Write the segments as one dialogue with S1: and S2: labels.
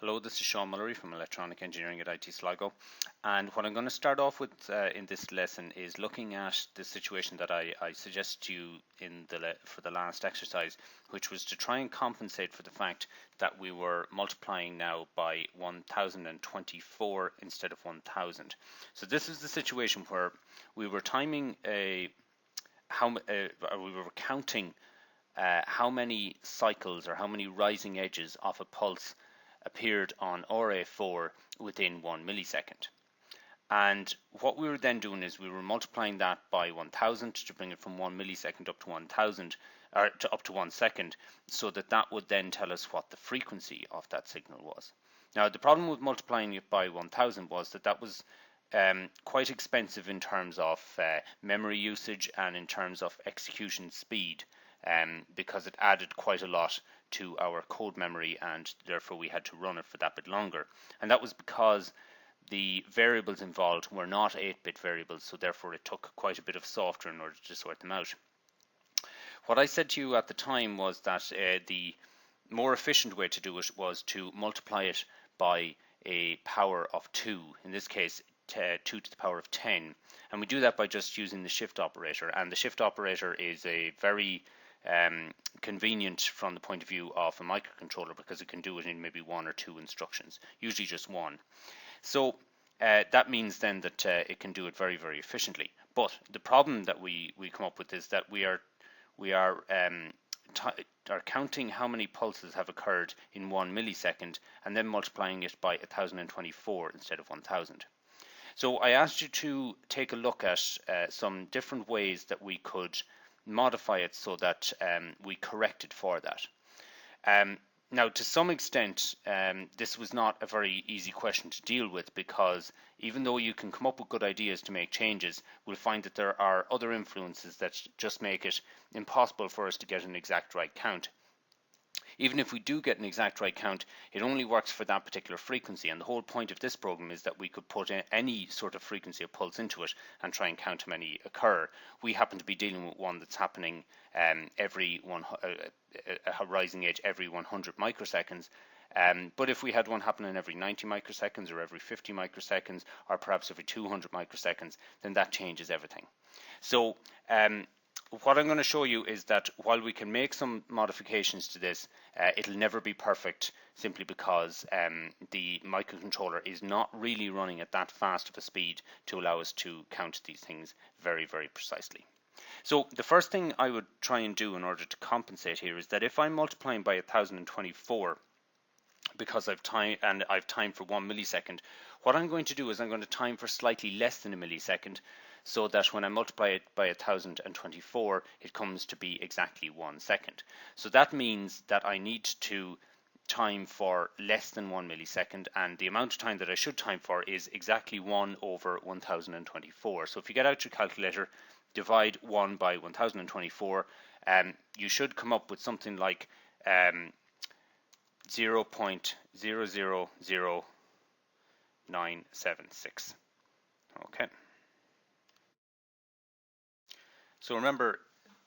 S1: Hello, this is Sean Mullery from Electronic Engineering at IT Sligo, and what I'm going to start off with in this lesson is looking at the situation that I suggest to you for the last exercise, which was to try and compensate for the fact that we were multiplying now by 1024 instead of 1000. So this is the situation where we were timing we were counting how many cycles or how many rising edges of a pulse appeared on RA4 within 1 millisecond. And what we were then doing is we were multiplying that by 1000 to bring it from 1 millisecond up to 1000, or to up to 1 second, so that that would then tell us what the frequency of that signal was. Now, the problem with multiplying it by 1000 was that that was quite expensive in terms of memory usage and in terms of execution speed, because it added quite a lot to our code memory, and therefore we had to run it for that bit longer. And that was because the variables involved were not 8-bit variables, so therefore it took quite a bit of software in order to sort them out. What I said to you at the time was that the more efficient way to do it was to multiply it by a power of 2, in this case 2 to the power of 10, and we do that by just using the shift operator. And the shift operator is a very convenient from the point of view of a microcontroller, because it can do it in maybe 1 or 2 instructions, usually just 1. So that means then that it can do it very, very efficiently. But the problem that we come up with is that we are counting how many pulses have occurred in 1 millisecond and then multiplying it by 1024 instead of 1000. So I asked you to take a look at some different ways that we could modify it so that we corrected for that. Now, to some extent, this was not a very easy question to deal with, because even though you can come up with good ideas to make changes, we'll find that there are other influences that just make it impossible for us to get an exact right count. Even if we do get an exact right count, it only works for that particular frequency, and the whole point of this program is that we could put in any sort of frequency of pulse into it and try and count how many occur. We happen to be dealing with one that's happening every a rising edge every 100 microseconds. But if we had one happening every 90 microseconds or every 50 microseconds or perhaps every 200 microseconds, then that changes everything. So what I'm going to show you is that while we can make some modifications to this, it'll never be perfect, simply because the microcontroller is not really running at that fast of a speed to allow us to count these things very, very precisely. So the first thing I would try and do in order to compensate here is that if I'm multiplying by 1024, because I've timed for 1 millisecond, what I'm going to do is I'm going to time for slightly less than a millisecond, so that when I multiply it by 1024, it comes to be exactly 1 second. So that means that I need to time for less than 1 millisecond, and the amount of time that I should time for is exactly 1 over 1024. So if you get out your calculator, divide 1 by 1024, you should come up with something like 0.000976. Okay. So remember,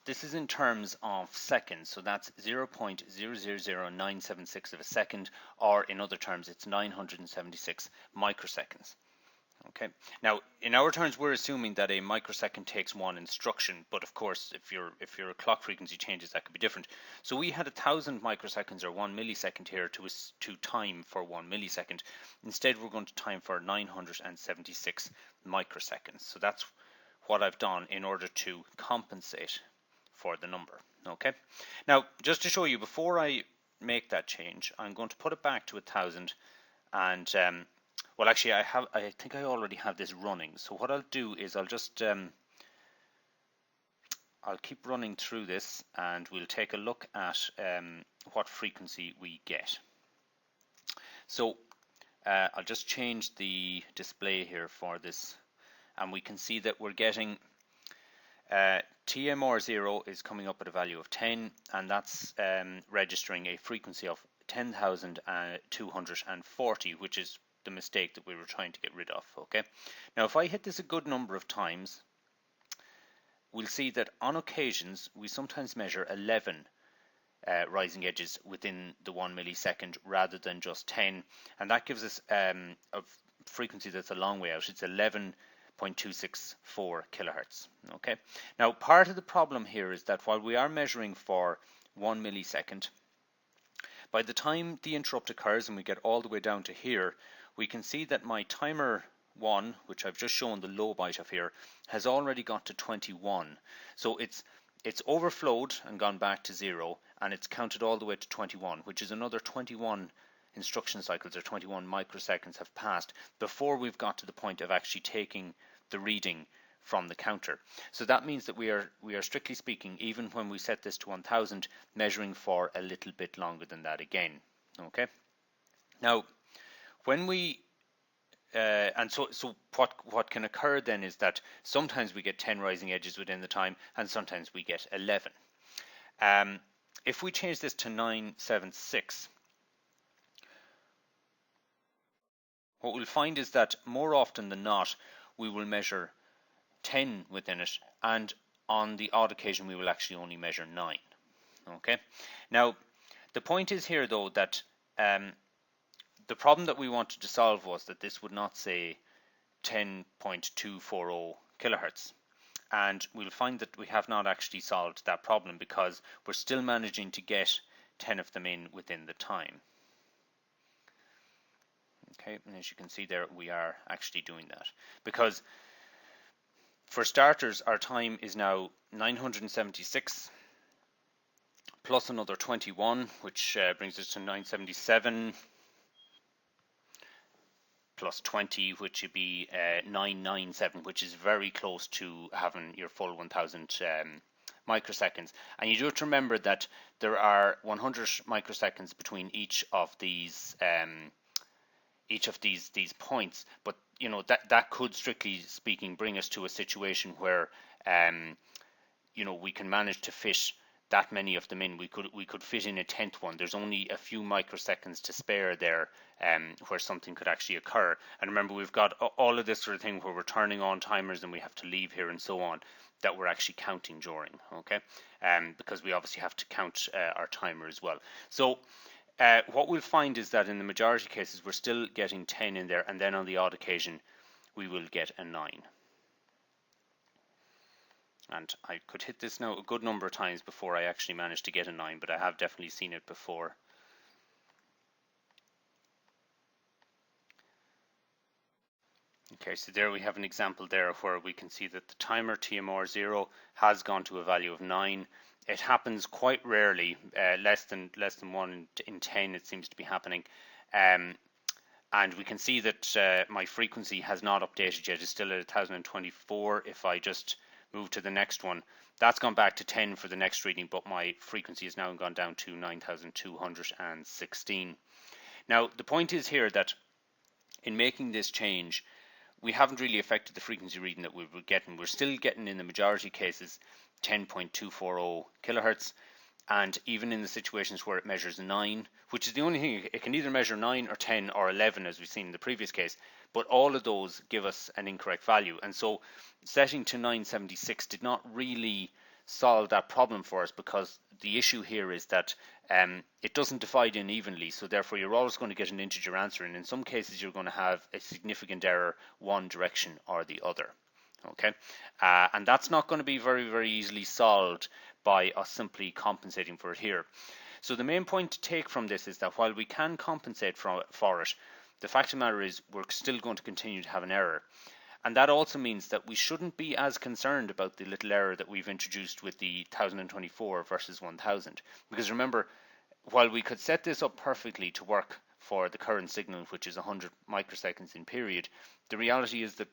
S1: this is in terms of seconds, so that's 0.000976 of a second, or in other terms, it's 976 microseconds. Okay. Now, in our terms, we're assuming that a microsecond takes 1 instruction, but of course, if your clock frequency changes, that could be different. So we had 1000 microseconds or 1 millisecond here to time for 1 millisecond. Instead, we're going to time for 976 microseconds. So that's what I've done in order to compensate for the number. Okay. Now, just to show you, before I make that change, I'm going to put it back to 1000, and well, actually, I think I already have this running. So what I'll do is I'll just I'll keep running through this, and we'll take a look at what frequency we get. So I'll just change the display here for this, and we can see that we're getting TMR0 is coming up at a value of 10, and that's registering a frequency of 10,240, which is the mistake that we were trying to get rid of. Okay. Now, if I hit this a good number of times, we'll see that on occasions we sometimes measure 11 rising edges within the 1 millisecond rather than just 10, and that gives us a frequency that's a long way out. It's 11.264 kilohertz. Okay. Now, part of the problem here is that while we are measuring for 1 millisecond, by the time the interrupt occurs and we get all the way down to here, we can see that my timer 1, which I've just shown the low byte of here, has already got to 21. So it's overflowed and gone back to 0, and it's counted all the way to 21, which is another 21 instruction cycles, or 21 microseconds have passed before we've got to the point of actually taking the reading from the counter. So that means that we are strictly speaking, even when we set this to 1000, measuring for a little bit longer than that again. Okay. Now, when we and so what can occur then is that sometimes we get 10 rising edges within the time, and sometimes we get 11. If we change this to 976, what we'll find is that more often than not, we will measure 10 within it, and on the odd occasion we will actually only measure 9. Okay. Now, the point is here though that the problem that we wanted to solve was that this would not say 10.240 kilohertz, and we'll find that we have not actually solved that problem because we're still managing to get 10 of them in within the time. Okay, and as you can see there, we are actually doing that because, for starters, our time is now 976 plus another 21, which brings us to 977, plus 20, which would be 997, which is very close to having your full 1000 microseconds. And you do have to remember that there are 100 microseconds between each of these points, but you know that could, strictly speaking, bring us to a situation where you know, we can manage to fit that many of them in. We could fit in a 10th one. There's only a few microseconds to spare there where something could actually occur. And remember, we've got all of this sort of thing where we're turning on timers and we have to leave here and so on, that we're actually counting during, okay? Because we obviously have to count our timer as well. So what we'll find is that in the majority of cases we're still getting 10 in there, and then on the odd occasion we will get a 9. And I could hit this now a good number of times before I actually managed to get a 9, but I have definitely seen it before. Okay, so there we have an example there where we can see that the timer TMR0 has gone to a value of 9. It happens quite rarely, less than 1 in 10 it seems to be happening. And we can see that my frequency has not updated yet. It's still at 1024. If I just move to the next one, that's gone back to 10 for the next reading, but my frequency has now gone down to 9216. Now, the point is here that in making this change, we haven't really affected the frequency reading that we were getting. We're still getting, in the majority of cases, 10.240 kilohertz, and even in the situations where it measures 9, which is the only thing, it can either measure 9 or 10 or 11 as we've seen in the previous case, but all of those give us an incorrect value. And so setting to 976 did not really solve that problem for us, because the issue here is that it doesn't divide in evenly, so therefore you're always going to get an integer answer, and in some cases you're going to have a significant error one direction or the other. Okay, and that's not going to be very, very easily solved by us simply compensating for it here. So the main point to take from this is that while we can compensate for it, the fact of the matter is we're still going to continue to have an error. And that also means that we shouldn't be as concerned about the little error that we've introduced with the 1024 versus 1000. Because remember, while we could set this up perfectly to work for the current signal, which is 100 microseconds in period, the reality is that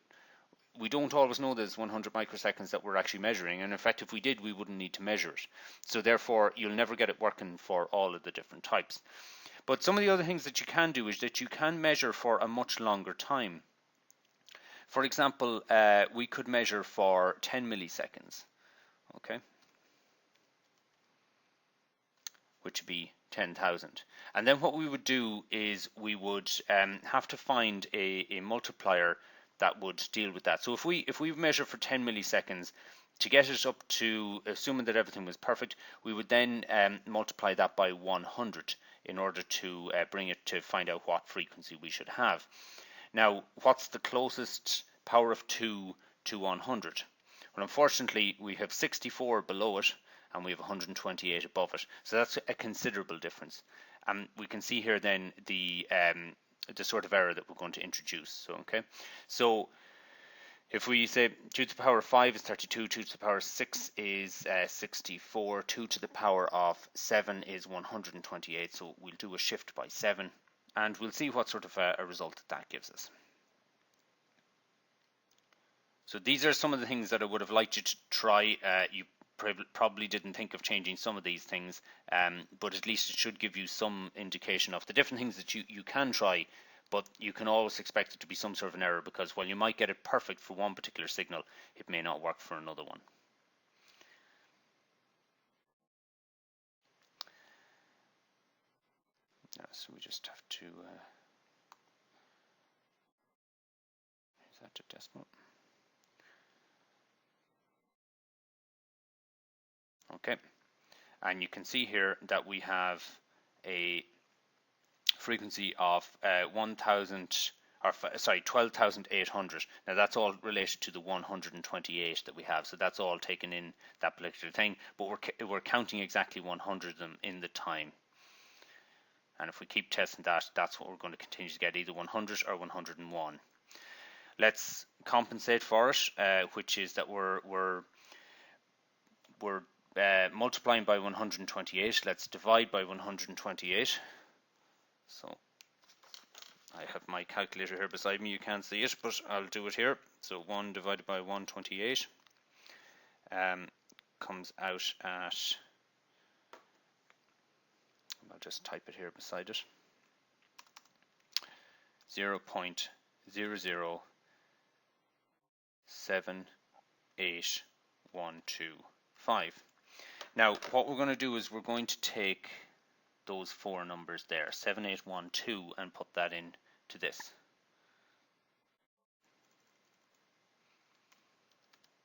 S1: we don't always know there's 100 microseconds that we're actually measuring, and in fact if we did, we wouldn't need to measure it. So therefore you'll never get it working for all of the different types. But some of the other things that you can do is that you can measure for a much longer time. For example, we could measure for 10 milliseconds, okay, which would be 10,000. And then what we would do is we would have to find a multiplier that would deal with that. So if we measure for 10 milliseconds, to get it up to, assuming that everything was perfect, we would then multiply that by 100 in order to bring it to find out what frequency we should have. Now, what's the closest power of 2 to 100? Well, unfortunately, we have 64 below it and we have 128 above it. So that's a considerable difference. We can see here then the sort of error that we're going to introduce. So, okay, so if we say 2 to the power of 5 is 32, 2 to the power of 6 is 64, 2 to the power of 7 is 128, so we'll do a shift by 7, and we'll see what sort of a result that gives us. So these are some of the things that I would have liked you to try. You probably didn't think of changing some of these things, but at least it should give you some indication of the different things that you can try, but you can always expect it to be some sort of an error, because while you might get it perfect for one particular signal, it may not work for another one. So we just have to is that the decimal? Okay, and you can see here that we have a frequency of 12,800. Now that's all related to the 128 that we have, so that's all taken in that particular thing, but we're counting exactly 100 of them in the time. And if we keep testing that, that's what we're going to continue to get, either 100 or 101. Let's compensate for it, which is that we're multiplying by 128. Let's divide by 128. So I have my calculator here beside me. You can't see it, but I'll do it here. So 1 divided by 128 comes out at, I'll just type it here beside it, 0.0078125. Now what we're going to do is we're going to take those four numbers there, 7812, and put that into this.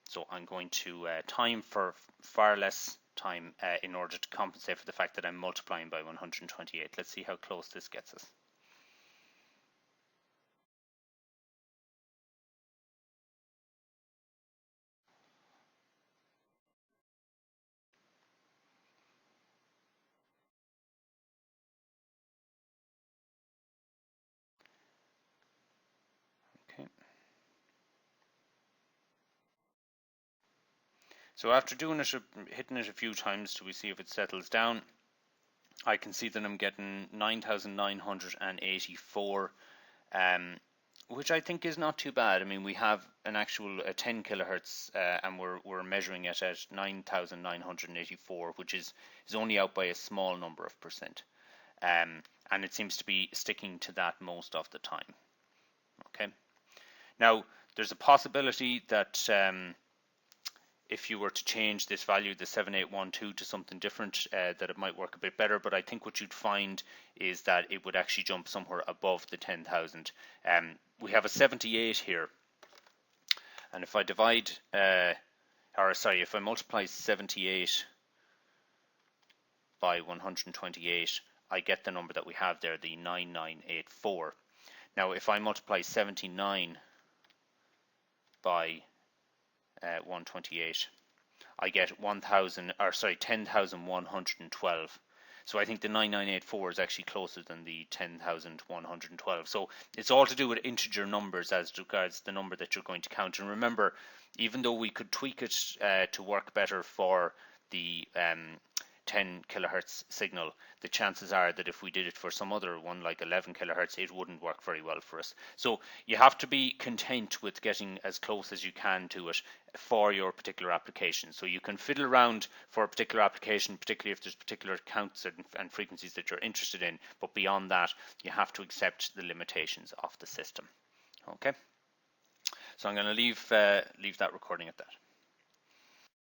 S1: So I'm going to time for far less time in order to compensate for the fact that I'm multiplying by 128. Let's see how close this gets us. Okay. So after doing it, hitting it a few times till we see if it settles down, I can see that I'm getting 9,984, which I think is not too bad. I mean, we have an actual 10 kilohertz, and we're measuring it at 9,984, which is only out by a small number of percent, and it seems to be sticking to that most of the time. Okay. Now, there's a possibility that if you were to change this value, the 7812, to something different, that it might work a bit better, but I think what you'd find is that it would actually jump somewhere above the 10,000. We have a 78 here, and if I divide, if I multiply 78 by 128, I get the number that we have there, the 9984. Now, if I multiply 79 by 128, I get 10,112. So I think the 9984 is actually closer than the 10,112. So it's all to do with integer numbers as regards the number that you're going to count. And remember, even though we could tweak it to work better for the 10 kilohertz signal, the chances are that if we did it for some other one like 11 kilohertz, it wouldn't work very well for us. So you have to be content with getting as close as you can to it for your particular application. So you can fiddle around for a particular application, particularly if there's particular counts and frequencies that you're interested in, but beyond that, you have to accept the limitations of the system. Okay, so I'm going to leave that recording at that.